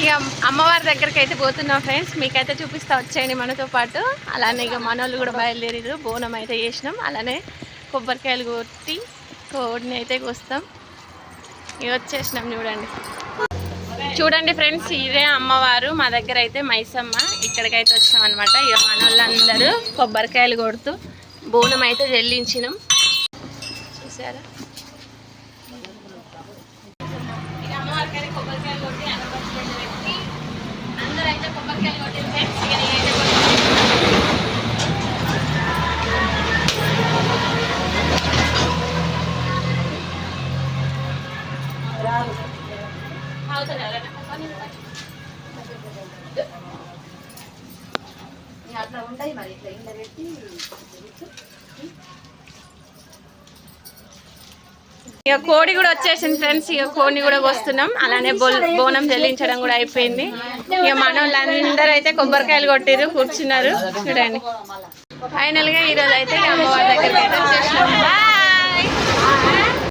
ఇక అమ్మవారి దగ్గరికి అయితే పోతున్నాం ఫ్రెండ్స్. మీకైతే చూపిస్తా వచ్చేయండి మనతో పాటు. అలానే ఇక మనోళ్ళు కూడా బయలుదేరారు. బోనం అయితే చేసినాం. అలానే కొబ్బరికాయలు కొట్టి కోడిని అయితే కోస్తాం. ఇక వచ్చేసినాం చూడండి. చూడండి ఫ్రెండ్స్, ఇదే అమ్మవారు. మా దగ్గర అయితే మైసమ్మ. ఇక్కడికైతే వచ్చినాం అనమాట. ఇక మనోళ్ళందరూ కొబ్బరికాయలు కొడుతూ బోనం అయితే చెల్లించినాం. చూసారా, ఇక అమ్మవారికి అయితే కొబ్బరికాయలు కొట్టి అన్నపక్షులు పెట్టి అందరూ అయితే కొబ్బరికాయలు కొట్టింది ఫ్రెండ్స్. ఇక నేనైతే అట్లా ఉంటాయి మరి ఇట్లా ఇంట్లో పెట్టి ఇక కోడి కూడా వచ్చేసింది ఫ్రెండ్స్. ఇక కోడిని కూడా వస్తున్నాం. అలానే బోనం చెల్లించడం కూడా అయిపోయింది. ఇక మన వాళ్ళందరూ అయితే కొబ్బరికాయలు కొట్టిరు, కూర్చున్నారు చూడండి. ఫైనల్ గా ఈ రోజు అయితే అమ్మవారి దగ్గరికి